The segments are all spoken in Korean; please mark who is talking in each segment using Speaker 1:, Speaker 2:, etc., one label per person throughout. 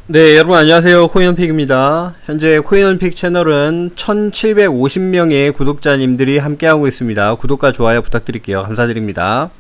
Speaker 1: 네, 여러분 안녕하세요. 코인원픽입니다. 현재 코인원픽 채널은 1750명의 구독자님들이 함께하고 있습니다. 구독과 좋아요 부탁드릴게요. 감사드립니다.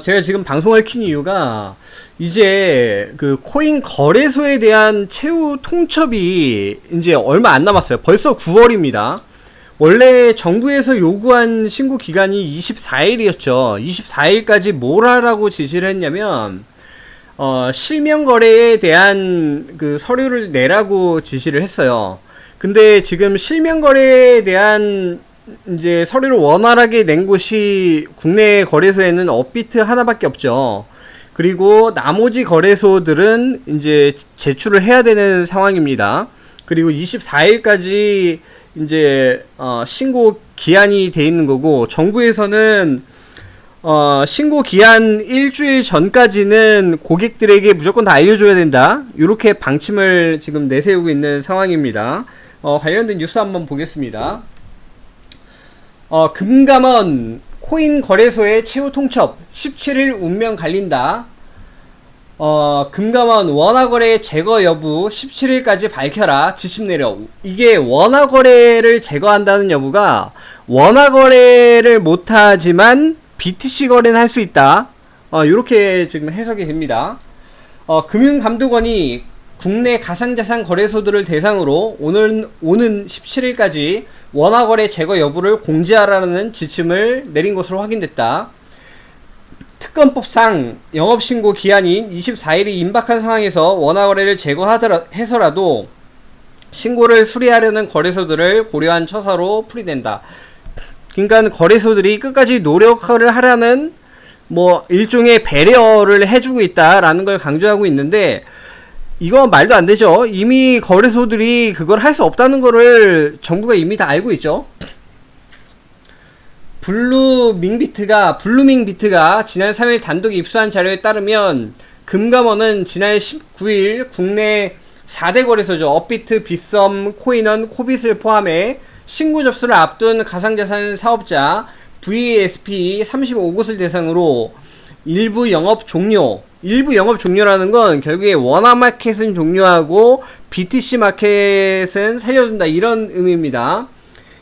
Speaker 1: 제가 지금 방송을 킨 이유가 이제 그 코인 거래소에 대한 최후 통첩이 이제 얼마 안 남았어요. 벌써 9월입니다. 원래 정부에서 요구한 신고 기간이 24일이었죠. 24일까지 뭘 하라고 지시를 했냐면 실명 거래에 대한 그 서류를 내라고 지시를 했어요. 근데 지금 실명 거래에 대한 이제 서류를 원활하게 낸 곳이 국내 거래소에는 업비트 하나밖에 없죠. 그리고 나머지 거래소들은 이제 제출을 해야 되는 상황입니다. 그리고 24일까지 이제 신고 기한이 돼 있는 거고, 정부에서는 신고 기한 일주일 전까지는 고객들에게 무조건 다 알려줘야 된다, 이렇게 방침을 지금 내세우고 있는 상황입니다. 관련된 뉴스 한번 보겠습니다. 금감원 코인 거래소의 최후 통첩 17일 운명 갈린다. 금감원 원화거래 제거 여부 17일까지 밝혀라 지침 내려. 이게 원화거래를 제거한다는 여부가 원화거래를 못하지만 BTC 거래는 할 수 있다, 이렇게 지금 해석이 됩니다. 금융감독원이 국내 가상자산 거래소들을 대상으로 오는 17일까지 원화거래 제거 여부를 공지하라는 지침을 내린 것으로 확인됐다. 특검법상 영업신고 기한인 24일이 임박한 상황에서 원화거래를 제거해서라도 신고를 수리하려는 거래소들을 고려한 처사로 풀이된다. 그러니까 거래소들이 끝까지 노력을 하라는 뭐 일종의 배려를 해주고 있다라는 걸 강조하고 있는데, 이거 말도 안 되죠. 이미 거래소들이 그걸 할 수 없다는 거를 정부가 이미 다 알고 있죠. 블루밍비트가 지난 3일 단독 입수한 자료에 따르면 금감원은 지난 19일 국내 4대 거래소죠. 업비트, 빗썸, 코인원, 코빗을 포함해 신고 접수를 앞둔 가상자산 사업자 VSP 35곳을 대상으로 일부 영업 종료라는 건 결국에 원화마켓은 종료하고 BTC 마켓은 살려둔다, 이런 의미입니다.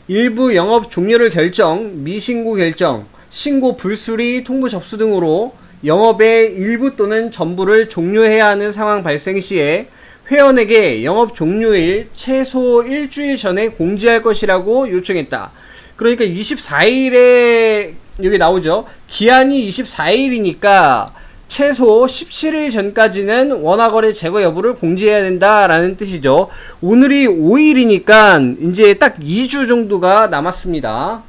Speaker 1: 일부 영업 종료를 결정, 미신고 결정, 신고 불수리, 통보 접수 등으로 영업의 일부 또는 전부를 종료해야 하는 상황 발생 시에 회원에게 영업 종료일 최소 일주일 전에 공지할 것이라고 요청했다. 그러니까 24일에 여기 나오죠. 기한이 24일이니까 최소 17일 전까지는 원화거래 제거 여부를 공지해야 된다라는 뜻이죠. 오늘이 5일이니까 이제 딱 2주 정도가 남았습니다.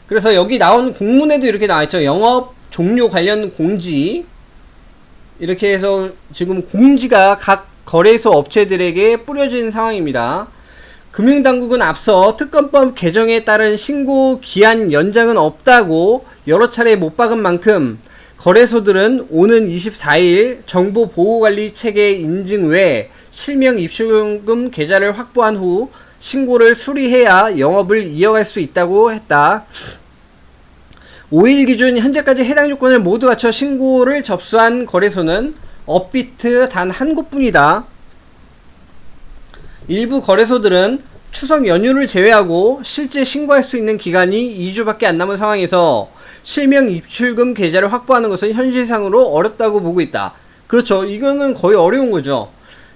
Speaker 1: 그래서 여기 나온 공문에도 이렇게 나와있죠. 영업 종료 관련 공지, 이렇게 해서 지금 공지가 각 거래소 업체들에게 뿌려진 상황입니다. 금융당국은 앞서 특검법 개정에 따른 신고 기한 연장은 없다고 여러 차례 못 박은 만큼 거래소들은 오는 24일 정보보호관리 체계 인증 외 실명 입출금 계좌를 확보한 후 신고를 수리해야 영업을 이어갈 수 있다고 했다. 5일 기준 현재까지 해당 조건을 모두 갖춰 신고를 접수한 거래소는 업비트 단 한 곳뿐이다. 일부 거래소들은 추석 연휴를 제외하고 실제 신고할 수 있는 기간이 2주밖에 안 남은 상황에서 실명 입출금 계좌를 확보하는 것은 현실상으로 어렵다고 보고 있다. 그렇죠. 이거는 거의 어려운 거죠.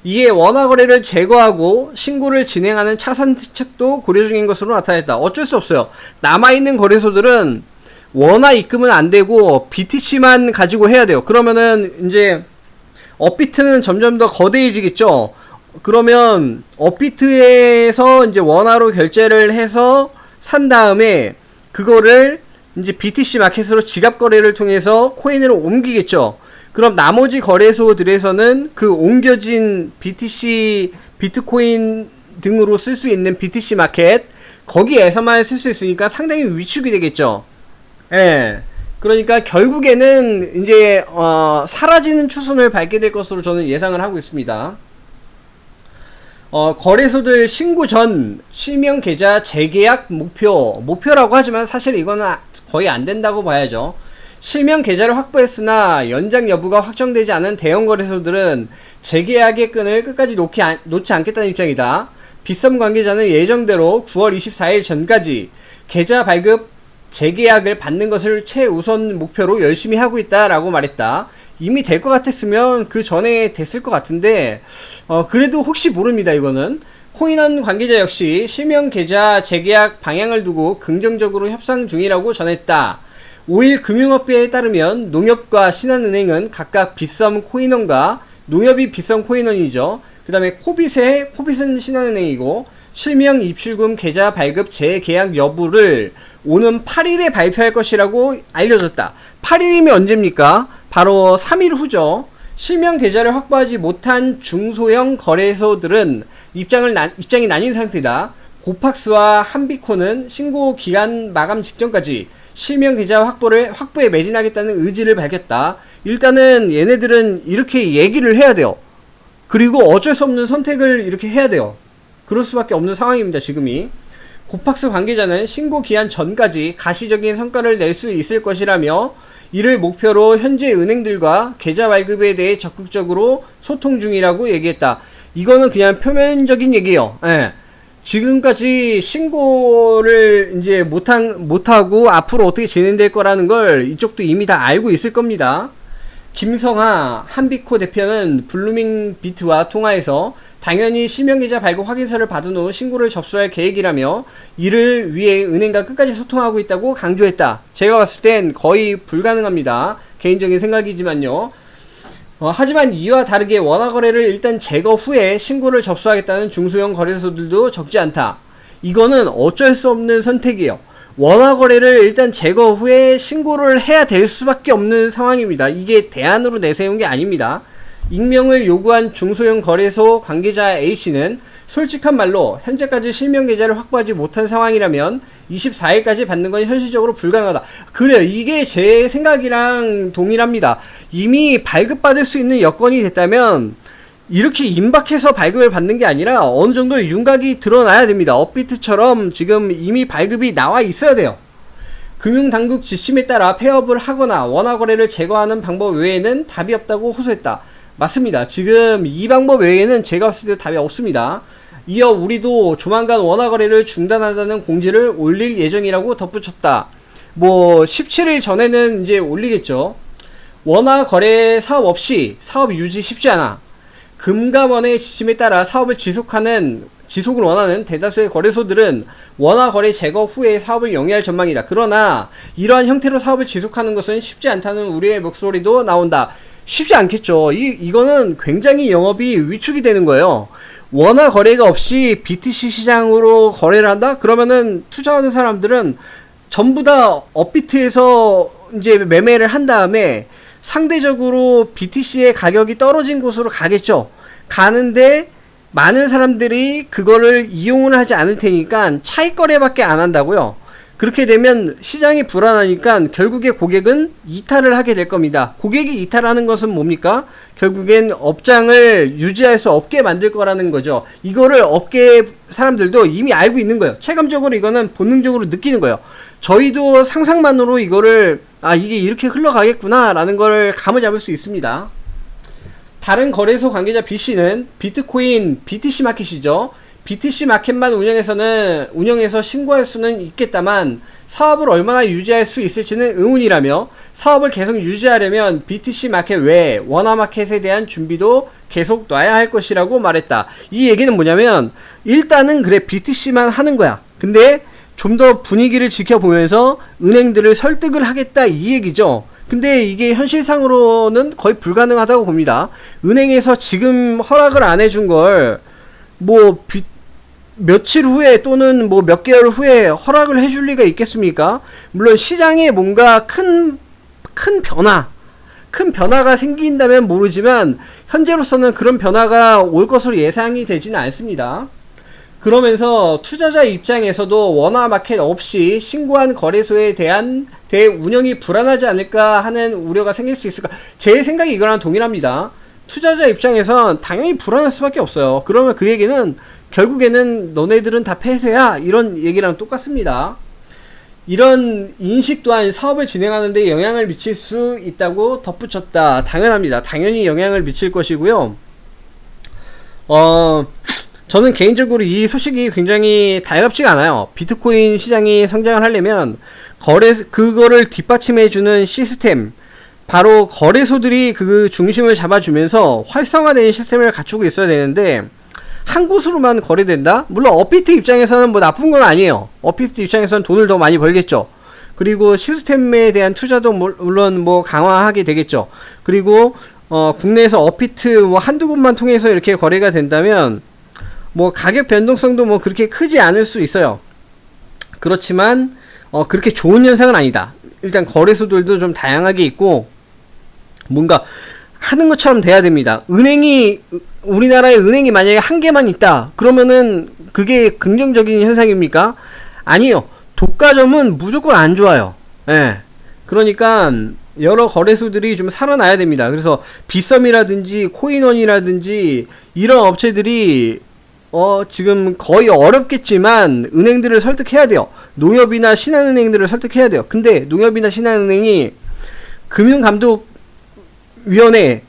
Speaker 1: 이에 원화거래를 제거하고 신고를 진행하는 차선 대책도 고려 중인 것으로 나타났다. 어쩔 수 없어요. 남아있는 거래소들은 원화 입금은 안 되고 BTC만 가지고 해야 돼요. 그러면은 이제 업비트는 점점 더 거대해지겠죠. 그러면 업비트에서 이제 원화로 결제를 해서 산 다음에 그거를 이제 BTC 마켓으로 지갑 거래를 통해서 코인으로 옮기겠죠. 그럼 나머지 거래소들에서는 그 옮겨진 BTC, 비트코인 등으로 쓸 수 있는 BTC 마켓, 거기에서만 쓸 수 있으니까 상당히 위축이 되겠죠. 예. 그러니까 결국에는 이제 사라지는 추순을 밟게 될 것으로 저는 예상을 하고 있습니다. 거래소들 신고 전 실명 계좌 재계약 목표라고 하지만 사실 이거는 거의 안 된다고 봐야죠. 실명 계좌를 확보했으나 연장 여부가 확정되지 않은 대형 거래소들은 재계약의 끈을 끝까지 놓지 않겠다는 입장이다. 빗썸 관계자는 예정대로 9월 24일 전까지 계좌 발급 재계약을 받는 것을 최우선 목표로 열심히 하고 있다라고 말했다. 이미 될 것 같았으면 그 전에 됐을 것 같은데 그래도 혹시 모릅니다. 이거는 코인원 관계자 역시 실명 계좌 재계약 방향을 두고 긍정적으로 협상 중이라고 전했다. 5일 금융업계에 따르면 농협과 신한은행은 각각 빗썸 코인원과 농협이 빗썸 코인원이죠. 그 다음에 코빗은 신한은행이고 실명 입출금 계좌 발급 재계약 여부를 오는 8일에 발표할 것이라고 알려졌다. 8일이면 언제입니까? 바로 3일 후죠. 실명 계좌를 확보하지 못한 중소형 거래소들은 입장이 나뉜 상태다. 고팍스와 한비코는 신고 기간 마감 직전까지 실명 계좌 확보에 매진하겠다는 의지를 밝혔다. 일단은 얘네들은 이렇게 얘기를 해야 돼요. 그리고 어쩔 수 없는 선택을 이렇게 해야 돼요. 그럴 수밖에 없는 상황입니다. 지금이. 고팍스 관계자는 신고 기한 전까지 가시적인 성과를 낼 수 있을 것이라며 이를 목표로 현재 은행들과 계좌 발급에 대해 적극적으로 소통 중이라고 얘기했다. 이거는 그냥 표면적인 얘기예요. 예. 지금까지 신고를 이제 못하고 앞으로 어떻게 진행될 거라는 걸 이쪽도 이미 다 알고 있을 겁니다. 김성하 한비코 대표는 블루밍 비트와 통화해서 당연히 실명계좌 발급 확인서를 받은 후 신고를 접수할 계획이라며 이를 위해 은행과 끝까지 소통하고 있다고 강조했다. 제가 봤을 땐 거의 불가능합니다. 개인적인 생각이지만요. 하지만 이와 다르게 원화거래를 일단 제거 후에 신고를 접수하겠다는 중소형 거래소들도 적지 않다. 이거는 어쩔 수 없는 선택이에요. 원화거래를 일단 제거 후에 신고를 해야 될 수밖에 없는 상황입니다. 이게 대안으로 내세운 게 아닙니다. 익명을 요구한 중소형 거래소 관계자 A씨는 솔직한 말로 현재까지 실명 계좌를 확보하지 못한 상황이라면 24일까지 받는 건 현실적으로 불가능하다. 그래요. 이게 제 생각이랑 동일합니다. 이미 발급받을 수 있는 여건이 됐다면 이렇게 임박해서 발급을 받는 게 아니라 어느 정도 윤곽이 드러나야 됩니다. 업비트처럼 지금 이미 발급이 나와 있어야 돼요. 금융당국 지침에 따라 폐업을 하거나 원화거래를 제거하는 방법 외에는 답이 없다고 호소했다. 맞습니다. 지금 이 방법 외에는 제가 봤을 때 답이 없습니다. 이어 우리도 조만간 원화거래를 중단한다는 공지를 올릴 예정이라고 덧붙였다. 17일 전에는 이제 올리겠죠. 원화거래 사업 없이 사업 유지 쉽지 않아. 금감원의 지침에 따라 사업을 지속을 원하는 대다수의 거래소들은 원화거래 제거 후에 사업을 영위할 전망이다. 그러나 이러한 형태로 사업을 지속하는 것은 쉽지 않다는 우리의 목소리도 나온다. 쉽지 않겠죠. 이거는 굉장히 영업이 위축이 되는 거예요. 원화 거래가 없이 BTC 시장으로 거래를 한다? 그러면은 투자하는 사람들은 전부 다 업비트에서 이제 매매를 한 다음에 상대적으로 BTC의 가격이 떨어진 곳으로 가겠죠. 가는데 많은 사람들이 그거를 이용을 하지 않을 테니까 차익 거래밖에 안 한다고요. 그렇게 되면 시장이 불안하니까 결국에 고객은 이탈을 하게 될 겁니다. 고객이 이탈하는 것은 뭡니까? 결국엔 업장을 유지할 수 없게 만들 거라는 거죠. 이거를 업계 사람들도 이미 알고 있는 거예요. 체감적으로 이거는 본능적으로 느끼는 거예요. 저희도 상상만으로 이거를 이게 이렇게 흘러가겠구나 라는 걸 감을 잡을 수 있습니다. 다른 거래소 관계자 B씨는 비트코인 BTC 마켓이죠. BTC 마켓만 운영해서 신고할 수는 있겠다만 사업을 얼마나 유지할 수 있을지는 의문이라며 사업을 계속 유지하려면 BTC 마켓 외에 원화 마켓에 대한 준비도 계속 놔야 할 것이라고 말했다. 이 얘기는 뭐냐면 일단은 그래 BTC만 하는 거야. 근데 좀 더 분위기를 지켜보면서 은행들을 설득을 하겠다 이 얘기죠. 근데 이게 현실상으로는 거의 불가능하다고 봅니다. 은행에서 지금 허락을 안 해준 걸 며칠 후에 또는 몇 개월 후에 허락을 해줄 리가 있겠습니까? 물론 시장에 뭔가 큰 변화가 생긴다면 모르지만 현재로서는 그런 변화가 올 것으로 예상이 되지는 않습니다. 그러면서 투자자 입장에서도 원화 마켓 없이 신고한 거래소에 대한 운영이 불안하지 않을까 하는 우려가 생길 수 있을까? 제 생각이 이거랑 동일합니다. 투자자 입장에선 당연히 불안할 수밖에 없어요. 그러면 그 얘기는 결국에는 너네들은 다 폐쇄야 이런 얘기랑 똑같습니다. 이런 인식 또한 사업을 진행하는 데 영향을 미칠 수 있다고 덧붙였다. 당연합니다. 당연히 영향을 미칠 것이고요. 저는 개인적으로 이 소식이 굉장히 달갑지가 않아요. 비트코인 시장이 성장을 하려면 그거를 뒷받침해주는 시스템, 바로 거래소들이 그 중심을 잡아주면서 활성화된 시스템을 갖추고 있어야 되는데, 한 곳으로만 거래된다? 물론 업비트 입장에서는 뭐 나쁜 건 아니에요. 업비트 입장에서는 돈을 더 많이 벌겠죠. 그리고 시스템에 대한 투자도 물론 뭐 강화하게 되겠죠. 그리고 국내에서 업비트 뭐 한두 곳만 통해서 이렇게 거래가 된다면 뭐 가격 변동성도 뭐 그렇게 크지 않을 수 있어요. 그렇지만 그렇게 좋은 현상은 아니다. 일단 거래소들도 좀 다양하게 있고 뭔가 하는 것처럼 돼야 됩니다. 우리나라에 은행이 만약에 한 개만 있다 그러면은 그게 긍정적인 현상입니까? 아니요. 독과점은 무조건 안 좋아요. 예. 그러니까 여러 거래소들이 좀 살아나야 됩니다. 그래서 빗썸이라든지 코인원이라든지 이런 업체들이 지금 거의 어렵겠지만 은행들을 설득해야 돼요. 농협이나 신한은행들을 설득해야 돼요. 근데 농협이나 신한은행이 금융감독위원회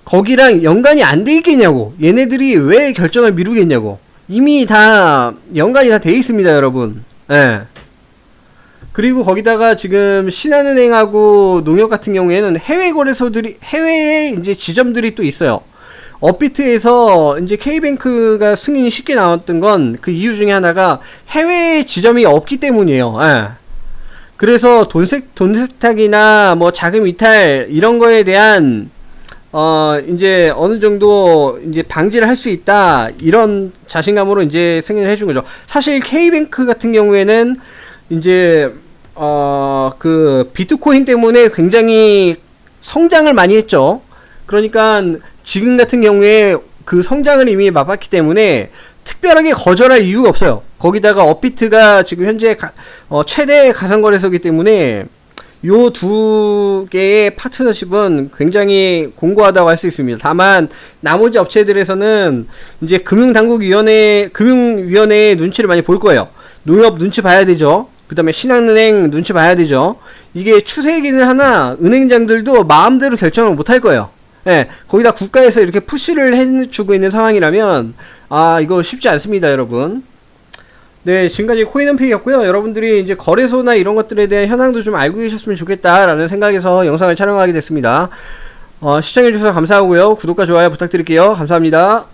Speaker 1: 거기랑 연관이 안 돼 있겠냐고. 얘네들이 왜 결정을 미루겠냐고. 이미 다 연관이 다 돼 있습니다, 여러분. 예. 그리고 거기다가 지금 신한은행하고 농협 같은 경우에는 해외에 이제 지점들이 또 있어요. 업비트에서 이제 K뱅크가 승인이 쉽게 나왔던 건 그 이유 중에 하나가 해외 지점이 없기 때문이에요. 예. 그래서 돈 세탁이나 뭐 자금 이탈 이런 거에 대한 이제 어느 정도 이제 방지를 할 수 있다 이런 자신감으로 이제 승인을 해준 거죠. 사실 K뱅크 같은 경우에는 이제 그 비트코인 때문에 굉장히 성장을 많이 했죠. 그러니까 지금 같은 경우에 그 성장을 이미 맛봤기 때문에 특별하게 거절할 이유가 없어요. 거기다가 업비트가 지금 현재 최대 가상거래소이기 때문에 요 두 개의 파트너십은 굉장히 공고하다고 할 수 있습니다. 다만 나머지 업체들에서는 이제 금융위원회의 눈치를 많이 볼 거예요. 농협 눈치 봐야 되죠. 그 다음에 신한은행 눈치 봐야 되죠. 이게 추세이기는 하나 은행장들도 마음대로 결정을 못 할 거예요. 예, 거기다 국가에서 이렇게 푸시를 해주고 있는 상황이라면 이거 쉽지 않습니다, 여러분. 네, 지금까지 코인원픽이었고요. 여러분들이 이제 거래소나 이런 것들에 대한 현황도 좀 알고 계셨으면 좋겠다라는 생각에서 영상을 촬영하게 됐습니다. 시청해주셔서 감사하고요. 구독과 좋아요 부탁드릴게요. 감사합니다.